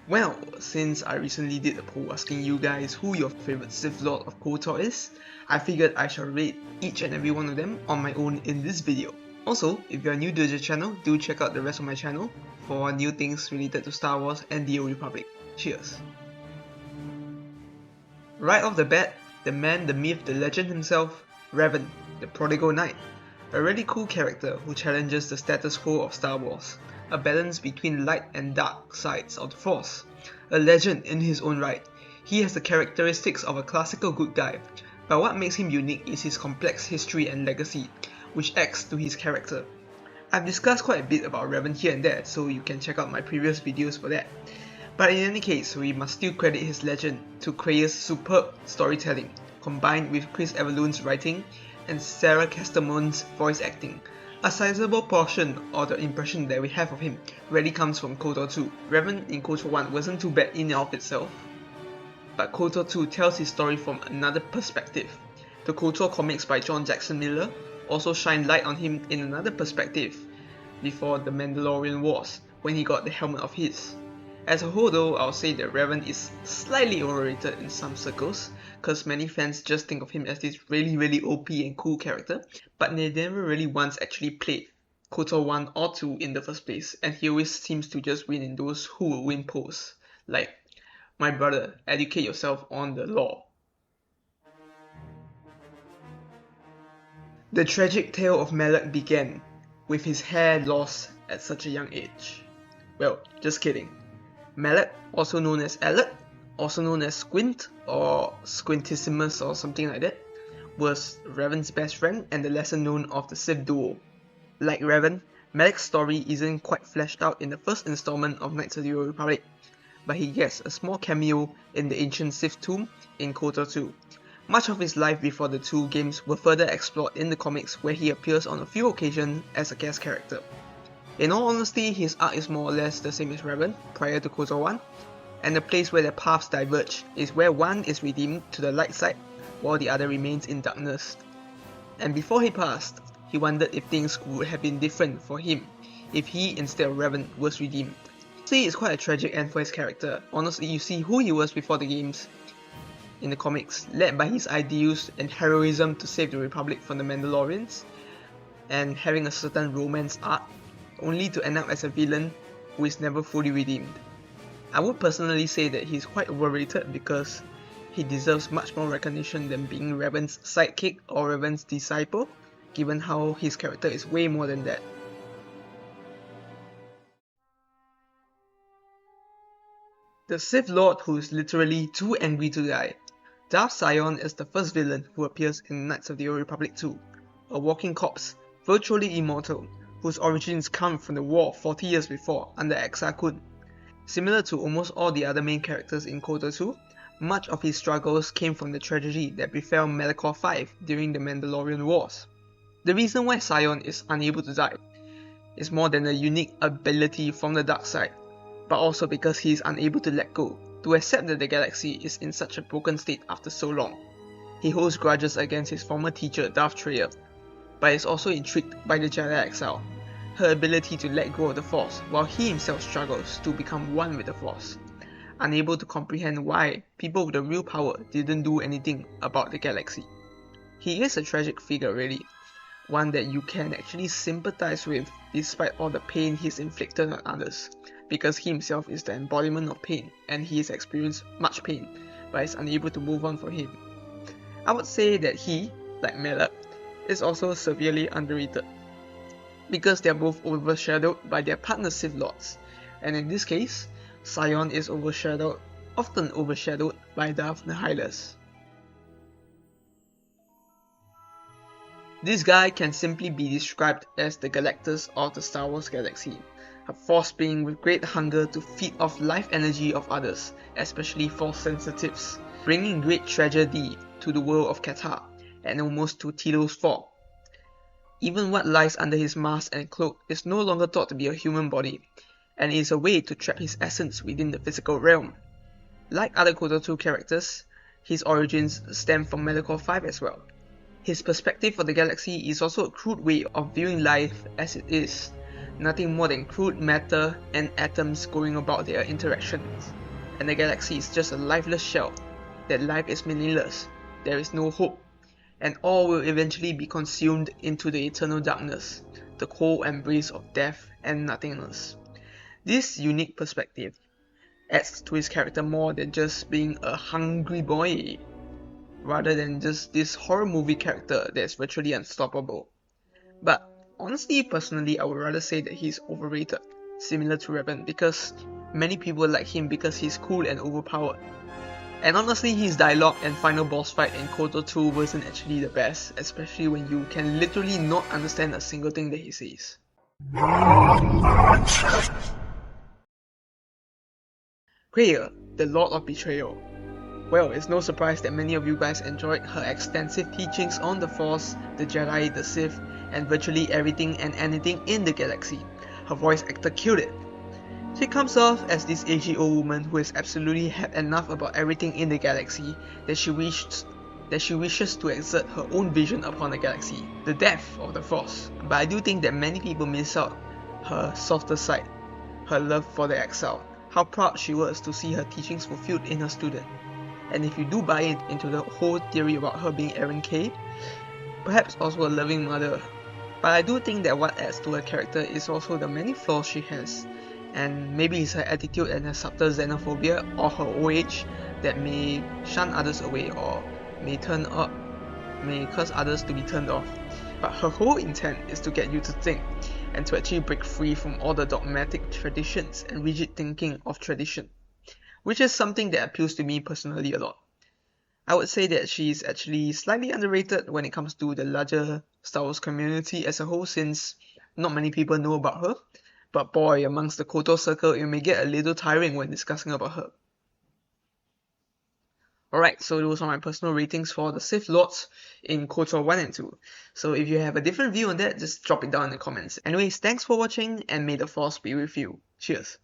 Well, since I recently did a poll asking you guys who your favorite Sith Lord of KOTOR is, I figured I shall rate each and every one of them on my own in this video. Also, if you're new to the channel, do check out the rest of my channel for new things related to Star Wars and the Old Republic. Cheers! Right off the bat, the man, the myth, the legend himself, Revan, the Prodigal Knight. A really cool character who challenges the status quo of Star Wars, a balance between light and dark sides of the Force. A legend in his own right, he has the characteristics of a classical good guy, but what makes him unique is his complex history and legacy, which adds to his character. I've discussed quite a bit about Revan here and there, so you can check out my previous videos for that. But in any case, we must still credit his legend to Krea's superb storytelling, combined with Chris Avellon's writing and Sarah Castamon's voice acting. A sizable portion of the impression that we have of him really comes from KOTOR 2. Revan in KOTOR 1 wasn't too bad in and of itself, but KOTOR 2 tells his story from another perspective. The KOTOR comics by John Jackson Miller also shine light on him in another perspective before the Mandalorian Wars, when he got the helmet of his. As a whole though, I'll say that Revan is slightly overrated in some circles, cause many fans just think of him as this really OP and cool character, but they never really once actually played KOTOR 1 or 2 in the first place, and he always seems to just win in those who will win polls. Like, my brother, educate yourself on the law. The tragic tale of Malak began with his hair lost at such a young age. Well, just kidding. Malak, also known as Alec, also known as Squint or Squintissimus or something like that, was Revan's best friend and the lesser known of the Sith duo. Like Revan, Malak's story isn't quite fleshed out in the first installment of Knights of the Old Republic, but he gets a small cameo in the ancient Sith tomb in KOTOR 2. Much of his life before the two games were further explored in the comics, where he appears on a few occasions as a guest character. In all honesty, his arc is more or less the same as Revan prior to KOTOR 1, and the place where their paths diverge is where one is redeemed to the light side while the other remains in darkness. And before he passed, he wondered if things would have been different for him if he instead of Revan was redeemed. See, it's quite a tragic end for his character. Honestly, you see who he was before the games in the comics, led by his ideals and heroism to save the Republic from the Mandalorians, and having a certain romance arc, only to end up as a villain who is never fully redeemed. I would personally say that he's quite overrated because he deserves much more recognition than being Revan's sidekick or Revan's disciple, given how his character is way more than that. The Sith Lord who is literally too angry to die. Darth Sion is the first villain who appears in Knights of the Old Republic 2, a walking corpse, virtually immortal, whose origins come from the war 40 years before under Exar Kun. Similar to almost all the other main characters in KOTOR 2, much of his struggles came from the tragedy that befell Malachor V during the Mandalorian Wars. The reason why Sion is unable to die is more than a unique ability from the dark side, but also because he is unable to let go, to accept that the galaxy is in such a broken state after so long. He holds grudges against his former teacher Darth Traya, but is also intrigued by the Jedi Exile, her ability to let go of the Force while he himself struggles to become one with the Force, unable to comprehend why people with the real power didn't do anything about the galaxy. He is a tragic figure really, one that you can actually sympathize with despite all the pain he's inflicted on others, because he himself is the embodiment of pain and he has experienced much pain but is unable to move on from him. I would say that he, like Malak, is also severely underrated, because they are both overshadowed by their partner Sith Lords, and in this case, Sion is often overshadowed by Darth Nihilus. This guy can simply be described as the Galactus of the Star Wars galaxy, a force being with great hunger to feed off life energy of others, especially Force sensitives, bringing great tragedy to the world of KOTOR and almost to Tealo's fall. Even what lies under his mask and cloak is no longer thought to be a human body, and is a way to trap his essence within the physical realm. Like other KOTOR 2 characters, his origins stem from Malachor V as well. His perspective of the galaxy is also a crude way of viewing life as it is, nothing more than crude matter and atoms going about their interactions. And the galaxy is just a lifeless shell, that life is meaningless, there is no hope, and all will eventually be consumed into the eternal darkness, the cold embrace of death and nothingness. This unique perspective adds to his character more than just being a hungry boy, rather than just this horror movie character that's virtually unstoppable. But honestly, personally, I would rather say that he's overrated, similar to Revan, because many people like him because he's cool and overpowered. And honestly, his dialogue and final boss fight in KOTOR 2 wasn't actually the best, especially when you can literally not understand a single thing that he says. Rhea, the Lord of Betrayal. Well, it's no surprise that many of you guys enjoyed her extensive teachings on the Force, the Jedi, the Sith, and virtually everything and anything in the galaxy. Her voice actor killed it. She comes off as this aged old woman who has absolutely had enough about everything in the galaxy that she wishes to exert her own vision upon the galaxy, the death of the Force. But I do think that many people miss out her softer side, her love for the exile, how proud she was to see her teachings fulfilled in her student. And if you do buy into the whole theory about her being Aaron K, perhaps also a loving mother. But I do think that what adds to her character is also the many flaws she has, and maybe it's her attitude and her subtle xenophobia or her old age that may shun others away or may cause others to be turned off. But her whole intent is to get you to think and to actually break free from all the dogmatic traditions and rigid thinking of tradition, which is something that appeals to me personally a lot. I would say that she's actually slightly underrated when it comes to the larger Star Wars community as a whole, since not many people know about her, but boy, amongst the KOTOR circle it may get a little tiring when discussing about her. Alright, so those are my personal ratings for the Sith Lords in KOTOR 1 and 2. So if you have a different view on that, just drop it down in the comments. Anyways, thanks for watching and may the Force be with you. Cheers!